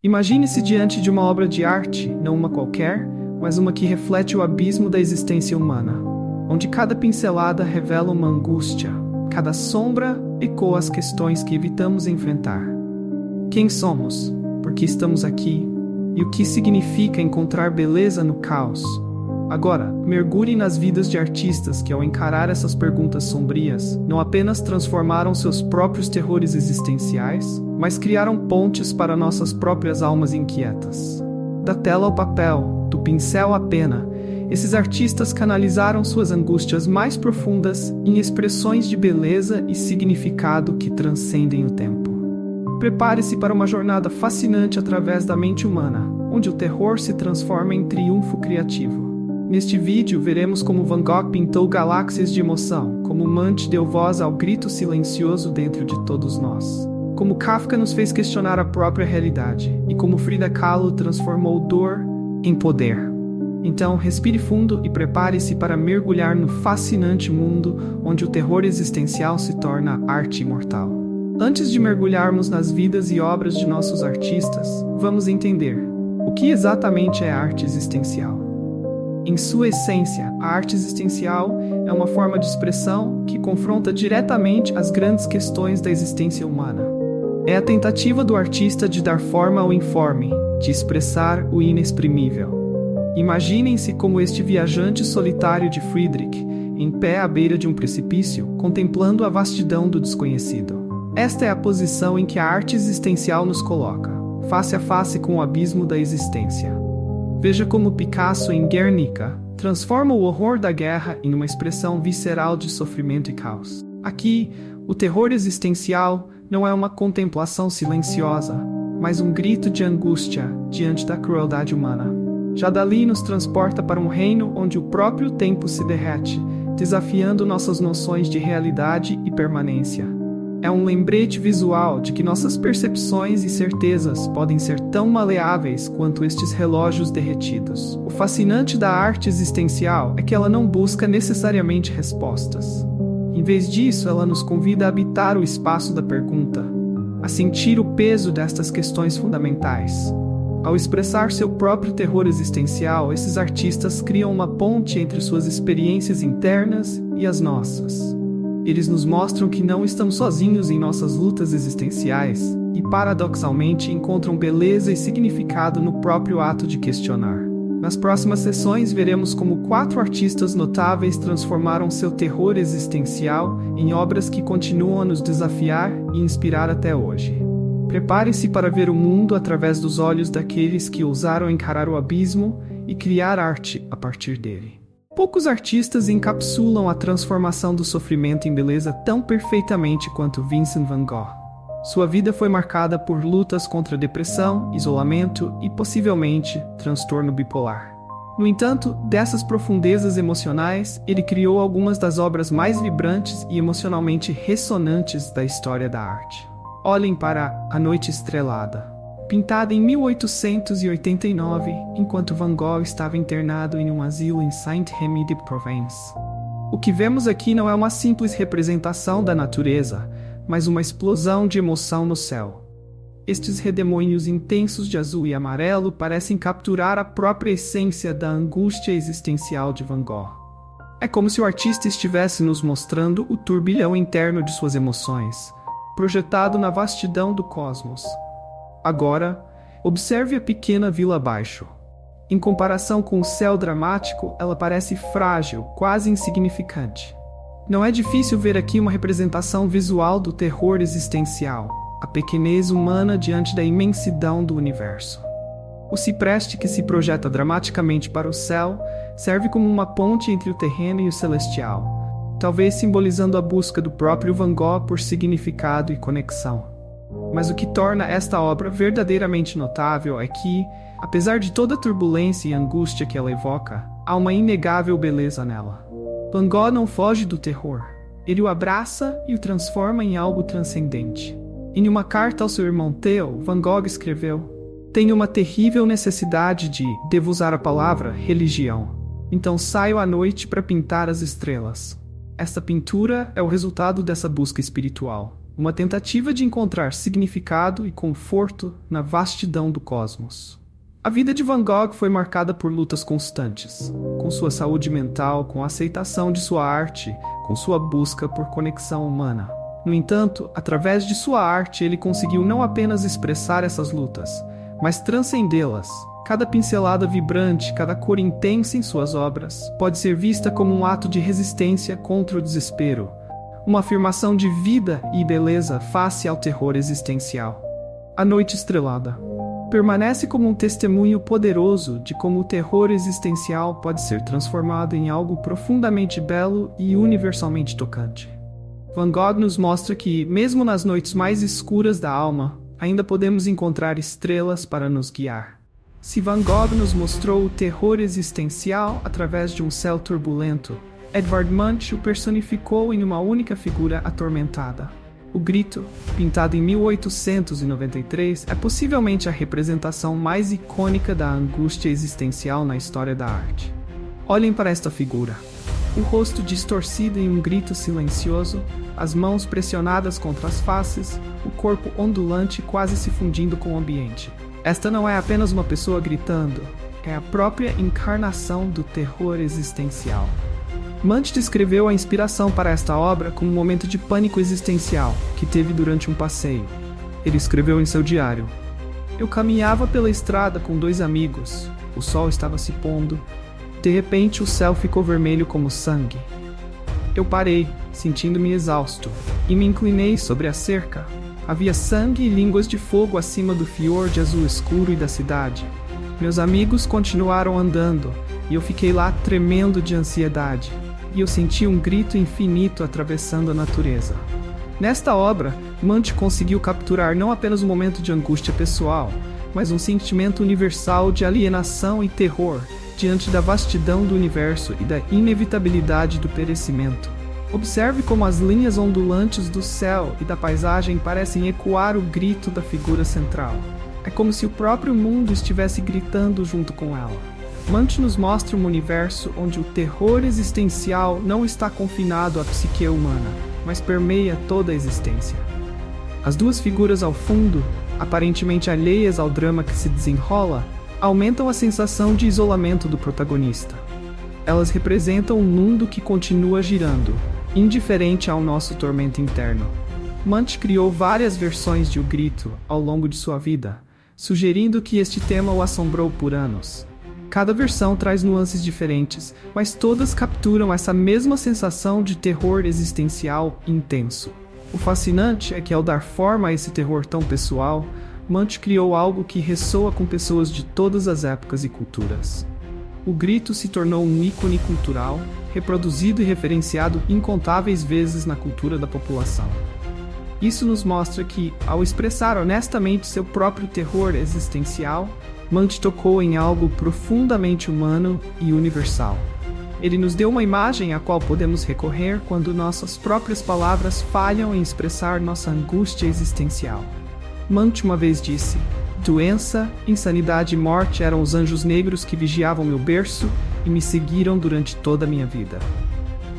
Imagine-se diante de uma obra de arte, não uma qualquer, mas uma que reflete o abismo da existência humana, onde cada pincelada revela uma angústia, cada sombra ecoa as questões que evitamos enfrentar. Quem somos? Por que estamos aqui? E o que significa encontrar beleza no caos? Agora, mergulhe nas vidas de artistas que, ao encarar essas perguntas sombrias, não apenas transformaram seus próprios terrores existenciais, mas criaram pontes para nossas próprias almas inquietas. Da tela ao papel, do pincel à pena, esses artistas canalizaram suas angústias mais profundas em expressões de beleza e significado que transcendem o tempo. Prepare-se para uma jornada fascinante através da mente humana, onde o terror se transforma em triunfo criativo. Neste vídeo, veremos como Van Gogh pintou galáxias de emoção, como Munch deu voz ao grito silencioso dentro de todos nós, como Kafka nos fez questionar a própria realidade, e como Frida Kahlo transformou dor em poder. Então, respire fundo e prepare-se para mergulhar no fascinante mundo onde o terror existencial se torna arte imortal. Antes de mergulharmos nas vidas e obras de nossos artistas, vamos entender o que exatamente é arte existencial. Em sua essência, a arte existencial é uma forma de expressão que confronta diretamente as grandes questões da existência humana. É a tentativa do artista de dar forma ao informe, de expressar o inexprimível. Imaginem-se como este viajante solitário de Friedrich, em pé à beira de um precipício, contemplando a vastidão do desconhecido. Esta é a posição em que a arte existencial nos coloca, face a face com o abismo da existência. Veja como Picasso, em Guernica, transforma o horror da guerra em uma expressão visceral de sofrimento e caos. Aqui, o terror existencial não é uma contemplação silenciosa, mas um grito de angústia diante da crueldade humana. Já Dalí nos transporta para um reino onde o próprio tempo se derrete, desafiando nossas noções de realidade e permanência. É um lembrete visual de que nossas percepções e certezas podem ser tão maleáveis quanto estes relógios derretidos. O fascinante da arte existencial é que ela não busca necessariamente respostas. Em vez disso, ela nos convida a habitar o espaço da pergunta, a sentir o peso destas questões fundamentais. Ao expressar seu próprio terror existencial, esses artistas criam uma ponte entre suas experiências internas e as nossas. Eles nos mostram que não estamos sozinhos em nossas lutas existenciais e, paradoxalmente, encontram beleza e significado no próprio ato de questionar. Nas próximas sessões, veremos como 4 artistas notáveis transformaram seu terror existencial em obras que continuam a nos desafiar e inspirar até hoje. Prepare-se para ver o mundo através dos olhos daqueles que ousaram encarar o abismo e criar arte a partir dele. Poucos artistas encapsulam a transformação do sofrimento em beleza tão perfeitamente quanto Vincent van Gogh. Sua vida foi marcada por lutas contra depressão, isolamento e, possivelmente, transtorno bipolar. No entanto, dessas profundezas emocionais, ele criou algumas das obras mais vibrantes e emocionalmente ressonantes da história da arte. Olhem para A Noite Estrelada, pintada em 1889, enquanto Van Gogh estava internado em um asilo em Saint-Rémy-de-Provence. O que vemos aqui não é uma simples representação da natureza, mas uma explosão de emoção no céu. Estes redemoinhos intensos de azul e amarelo parecem capturar a própria essência da angústia existencial de Van Gogh. É como se o artista estivesse nos mostrando o turbilhão interno de suas emoções, projetado na vastidão do cosmos. Agora, observe a pequena vila abaixo. Em comparação com o céu dramático, ela parece frágil, quase insignificante. Não é difícil ver aqui uma representação visual do terror existencial, a pequenez humana diante da imensidão do universo. O cipreste que se projeta dramaticamente para o céu serve como uma ponte entre o terreno e o celestial, talvez simbolizando a busca do próprio Van Gogh por significado e conexão. Mas o que torna esta obra verdadeiramente notável é que, apesar de toda a turbulência e angústia que ela evoca, há uma inegável beleza nela. Van Gogh não foge do terror. Ele o abraça e o transforma em algo transcendente. Em uma carta ao seu irmão Theo, Van Gogh escreveu: "Tenho uma terrível necessidade de, devo usar a palavra, religião. Então saio à noite para pintar as estrelas." Esta pintura é o resultado dessa busca espiritual. uma tentativa de encontrar significado e conforto na vastidão do cosmos. A vida de Van Gogh foi marcada por lutas constantes, com sua saúde mental, com a aceitação de sua arte, com sua busca por conexão humana. No entanto, através de sua arte, ele conseguiu não apenas expressar essas lutas, mas transcendê-las. Cada pincelada vibrante, cada cor intensa em suas obras, pode ser vista como um ato de resistência contra o desespero, uma afirmação de vida e beleza face ao terror existencial. A Noite Estrelada permanece como um testemunho poderoso de como o terror existencial pode ser transformado em algo profundamente belo e universalmente tocante. Van Gogh nos mostra que, mesmo nas noites mais escuras da alma, ainda podemos encontrar estrelas para nos guiar. Se Van Gogh nos mostrou o terror existencial através de um céu turbulento, Edvard Munch o personificou em uma única figura atormentada. O Grito, pintado em 1893, é possivelmente a representação mais icônica da angústia existencial na história da arte. Olhem para esta figura. O rosto distorcido em um grito silencioso, as mãos pressionadas contra as faces, o corpo ondulante quase se fundindo com o ambiente. Esta não é apenas uma pessoa gritando, é a própria encarnação do terror existencial. Munch descreveu a inspiração para esta obra como um momento de pânico existencial que teve durante um passeio. Ele escreveu em seu diário: "Eu caminhava pela estrada com 2 amigos. O sol estava se pondo. De repente, o céu ficou vermelho como sangue. Eu parei, sentindo-me exausto, e me inclinei sobre a cerca. Havia sangue e línguas de fogo acima do fiord azul escuro e da cidade. Meus amigos continuaram andando, e eu fiquei lá tremendo de ansiedade. E eu senti um grito infinito atravessando a natureza." Nesta obra, Munch conseguiu capturar não apenas um momento de angústia pessoal, mas um sentimento universal de alienação e terror diante da vastidão do universo e da inevitabilidade do perecimento. Observe como as linhas ondulantes do céu e da paisagem parecem ecoar o grito da figura central. É como se o próprio mundo estivesse gritando junto com ela. Munch nos mostra um universo onde o terror existencial não está confinado à psique humana, mas permeia toda a existência. As 2 figuras ao fundo, aparentemente alheias ao drama que se desenrola, aumentam a sensação de isolamento do protagonista. Elas representam um mundo que continua girando, indiferente ao nosso tormento interno. Munch criou várias versões de O Grito ao longo de sua vida, sugerindo que este tema o assombrou por anos. Cada versão traz nuances diferentes, mas todas capturam essa mesma sensação de terror existencial intenso. O fascinante é que, ao dar forma a esse terror tão pessoal, Munch criou algo que ressoa com pessoas de todas as épocas e culturas. O Grito se tornou um ícone cultural, reproduzido e referenciado incontáveis vezes na cultura da população. Isso nos mostra que, ao expressar honestamente seu próprio terror existencial, Munch tocou em algo profundamente humano e universal. Ele nos deu uma imagem à qual podemos recorrer quando nossas próprias palavras falham em expressar nossa angústia existencial. Munch uma vez disse: "Doença, insanidade e morte eram os anjos negros que vigiavam meu berço e me seguiram durante toda a minha vida."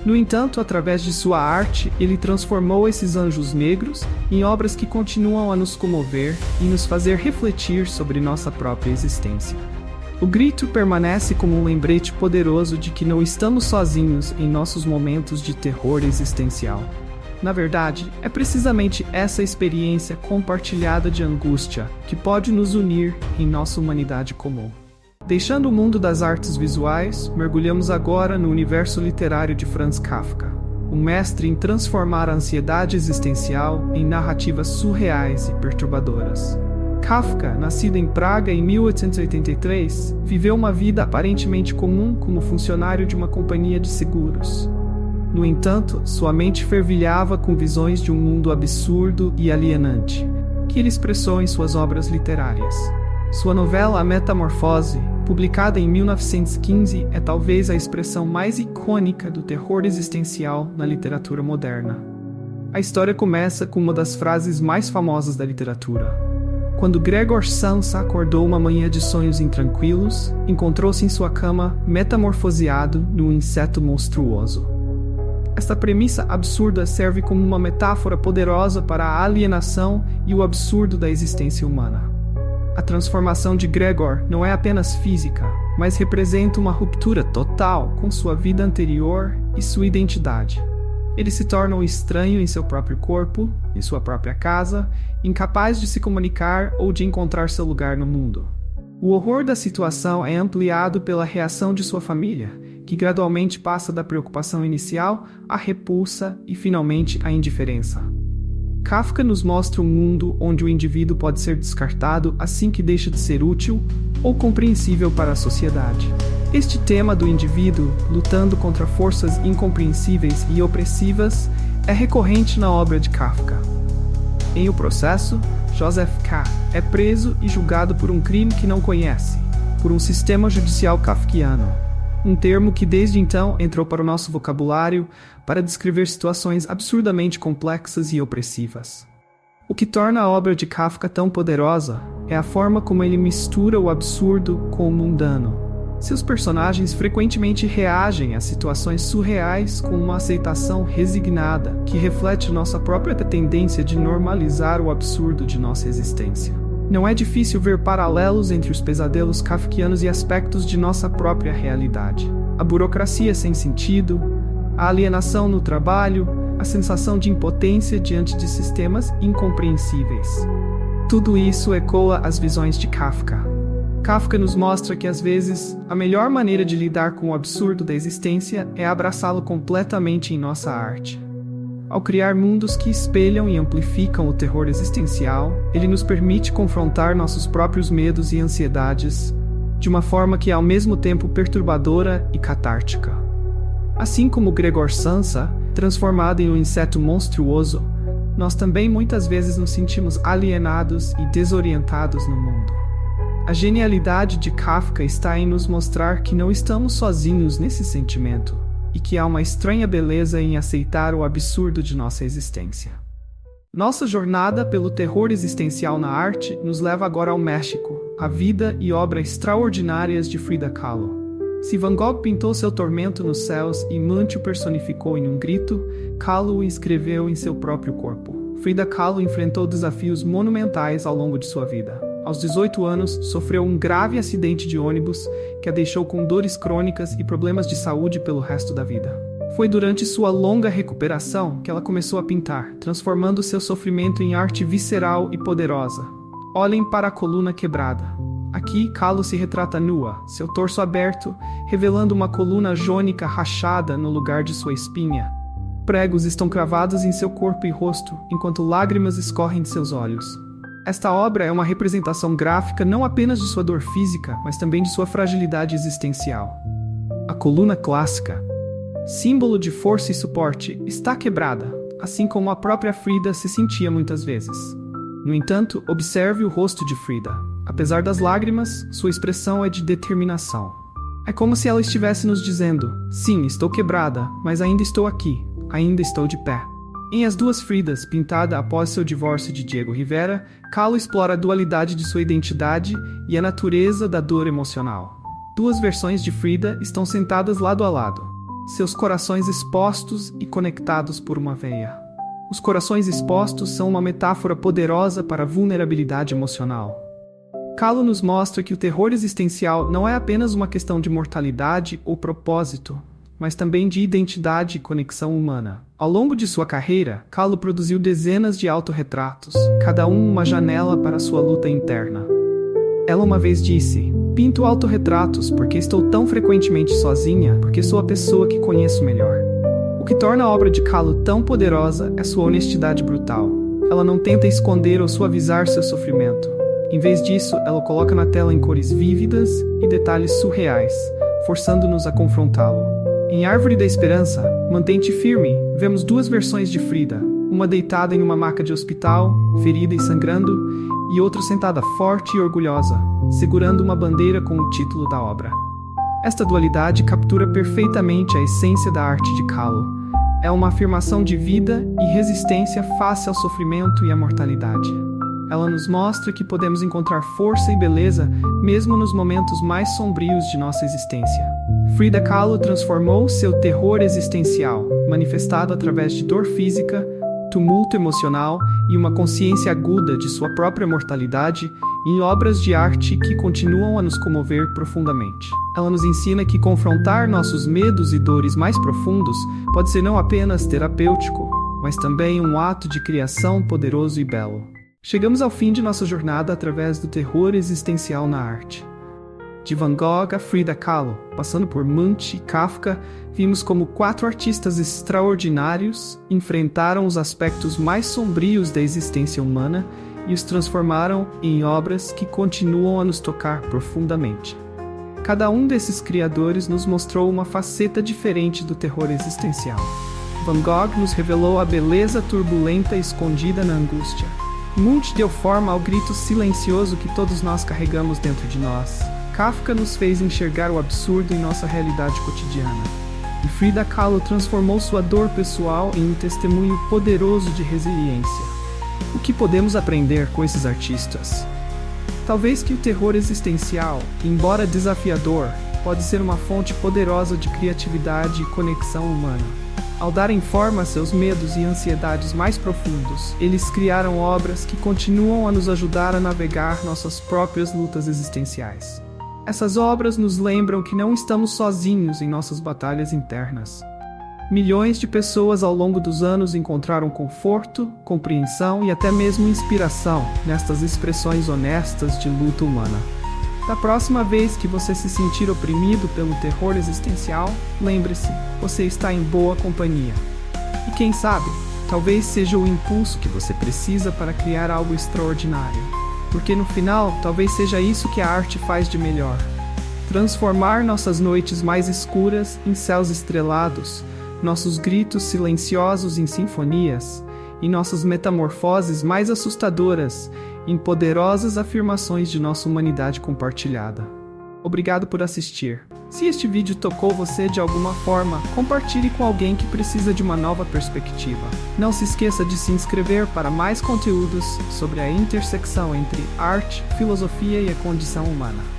No entanto, através de sua arte, ele transformou esses anjos negros em obras que continuam a nos comover e nos fazer refletir sobre nossa própria existência. O Grito permanece como um lembrete poderoso de que não estamos sozinhos em nossos momentos de terror existencial. Na verdade, é precisamente essa experiência compartilhada de angústia que pode nos unir em nossa humanidade comum. Deixando o mundo das artes visuais, mergulhamos agora no universo literário de Franz Kafka, um mestre em transformar a ansiedade existencial em narrativas surreais e perturbadoras. Kafka, nascido em Praga em 1883, viveu uma vida aparentemente comum como funcionário de uma companhia de seguros. No entanto, sua mente fervilhava com visões de um mundo absurdo e alienante, que ele expressou em suas obras literárias. Sua novela A Metamorfose, publicada em 1915, é talvez a expressão mais icônica do terror existencial na literatura moderna. A história começa com uma das frases mais famosas da literatura. Quando Gregor Samsa acordou uma manhã de sonhos intranquilos, encontrou-se em sua cama metamorfoseado num inseto monstruoso. Esta premissa absurda serve como uma metáfora poderosa para a alienação e o absurdo da existência humana. A transformação de Gregor não é apenas física, mas representa uma ruptura total com sua vida anterior e sua identidade. Ele se torna um estranho em seu próprio corpo, em sua própria casa, incapaz de se comunicar ou de encontrar seu lugar no mundo. O horror da situação é ampliado pela reação de sua família, que gradualmente passa da preocupação inicial à repulsa e, finalmente, à indiferença. Kafka nos mostra um mundo onde o indivíduo pode ser descartado assim que deixa de ser útil ou compreensível para a sociedade. Este tema do indivíduo lutando contra forças incompreensíveis e opressivas é recorrente na obra de Kafka. Em O Processo, Joseph K. é preso e julgado por um crime que não conhece, por um sistema judicial kafkiano, um termo que desde então entrou para o nosso vocabulário para descrever situações absurdamente complexas e opressivas. O que torna a obra de Kafka tão poderosa é a forma como ele mistura o absurdo com o mundano. Seus personagens frequentemente reagem a situações surreais com uma aceitação resignada que reflete nossa própria tendência de normalizar o absurdo de nossa existência. Não é difícil ver paralelos entre os pesadelos kafkianos e aspectos de nossa própria realidade. A burocracia sem sentido, a alienação no trabalho, a sensação de impotência diante de sistemas incompreensíveis. Tudo isso ecoa as visões de Kafka. Kafka nos mostra que, às vezes, a melhor maneira de lidar com o absurdo da existência é abraçá-lo completamente em nossa arte. Ao criar mundos que espelham e amplificam o terror existencial, ele nos permite confrontar nossos próprios medos e ansiedades de uma forma que é ao mesmo tempo perturbadora e catártica. Assim como Gregor Samsa, transformado em um inseto monstruoso, nós também muitas vezes nos sentimos alienados e desorientados no mundo. A genialidade de Kafka está em nos mostrar que não estamos sozinhos nesse sentimento e que há uma estranha beleza em aceitar o absurdo de nossa existência. Nossa jornada pelo terror existencial na arte nos leva agora ao México, a vida e obra extraordinárias de Frida Kahlo. Se Van Gogh pintou seu tormento nos céus e Munch o personificou em um grito, Kahlo o escreveu em seu próprio corpo. Frida Kahlo enfrentou desafios monumentais ao longo de sua vida. Aos 18 anos, sofreu um grave acidente de ônibus que a deixou com dores crônicas e problemas de saúde pelo resto da vida. Foi durante sua longa recuperação que ela começou a pintar, transformando seu sofrimento em arte visceral e poderosa. Olhem para a coluna quebrada. Aqui, Kahlo se retrata nua, seu torso aberto, revelando uma coluna jônica rachada no lugar de sua espinha. Pregos estão cravados em seu corpo e rosto, enquanto lágrimas escorrem de seus olhos. Esta obra é uma representação gráfica não apenas de sua dor física, mas também de sua fragilidade existencial. A coluna clássica, símbolo de força e suporte, está quebrada, assim como a própria Frida se sentia muitas vezes. No entanto, observe o rosto de Frida. Apesar das lágrimas, sua expressão é de determinação. É como se ela estivesse nos dizendo: sim, estou quebrada, mas ainda estou aqui, ainda estou de pé. Em As Duas Fridas, pintada após seu divórcio de Diego Rivera, Kahlo explora a dualidade de sua identidade e a natureza da dor emocional. Duas versões de Frida estão sentadas lado a lado, seus corações expostos e conectados por uma veia. Os corações expostos são uma metáfora poderosa para a vulnerabilidade emocional. Kahlo nos mostra que o terror existencial não é apenas uma questão de mortalidade ou propósito, mas também de identidade e conexão humana. Ao longo de sua carreira, Kahlo produziu dezenas de autorretratos, cada um uma janela para sua luta interna. Ela uma vez disse: "Pinto autorretratos porque estou tão frequentemente sozinha, porque sou a pessoa que conheço melhor." O que torna a obra de Kahlo tão poderosa é sua honestidade brutal. Ela não tenta esconder ou suavizar seu sofrimento. Em vez disso, ela o coloca na tela em cores vívidas e detalhes surreais, forçando-nos a confrontá-lo. Em Árvore da Esperança, Mantente Firme, vemos duas versões de Frida, uma deitada em uma maca de hospital, ferida e sangrando, e outra sentada forte e orgulhosa, segurando uma bandeira com o título da obra. Esta dualidade captura perfeitamente a essência da arte de Kahlo. É uma afirmação de vida e resistência face ao sofrimento e à mortalidade. Ela nos mostra que podemos encontrar força e beleza mesmo nos momentos mais sombrios de nossa existência. Frida Kahlo transformou seu terror existencial, manifestado através de dor física, tumulto emocional e uma consciência aguda de sua própria mortalidade, em obras de arte que continuam a nos comover profundamente. Ela nos ensina que confrontar nossos medos e dores mais profundos pode ser não apenas terapêutico, mas também um ato de criação poderoso e belo. Chegamos ao fim de nossa jornada através do terror existencial na arte. De Van Gogh a Frida Kahlo, passando por Munch e Kafka, vimos como 4 artistas extraordinários enfrentaram os aspectos mais sombrios da existência humana e os transformaram em obras que continuam a nos tocar profundamente. Cada um desses criadores nos mostrou uma faceta diferente do terror existencial. Van Gogh nos revelou a beleza turbulenta escondida na angústia. Munch deu forma ao grito silencioso que todos nós carregamos dentro de nós. Kafka nos fez enxergar o absurdo em nossa realidade cotidiana. E Frida Kahlo transformou sua dor pessoal em um testemunho poderoso de resiliência. O que podemos aprender com esses artistas? Talvez que o terror existencial, embora desafiador, pode ser uma fonte poderosa de criatividade e conexão humana. Ao darem forma a seus medos e ansiedades mais profundos, eles criaram obras que continuam a nos ajudar a navegar nossas próprias lutas existenciais. Essas obras nos lembram que não estamos sozinhos em nossas batalhas internas. Milhões de pessoas ao longo dos anos encontraram conforto, compreensão e até mesmo inspiração nestas expressões honestas de luta humana. Da próxima vez que você se sentir oprimido pelo terror existencial, lembre-se, você está em boa companhia. E quem sabe, talvez seja o impulso que você precisa para criar algo extraordinário. Porque no final, talvez seja isso que a arte faz de melhor. Transformar nossas noites mais escuras em céus estrelados, nossos gritos silenciosos em sinfonias, e nossas metamorfoses mais assustadoras em poderosas afirmações de nossa humanidade compartilhada. Obrigado por assistir. Se este vídeo tocou você de alguma forma, compartilhe com alguém que precisa de uma nova perspectiva. Não se esqueça de se inscrever para mais conteúdos sobre a intersecção entre arte, filosofia e a condição humana.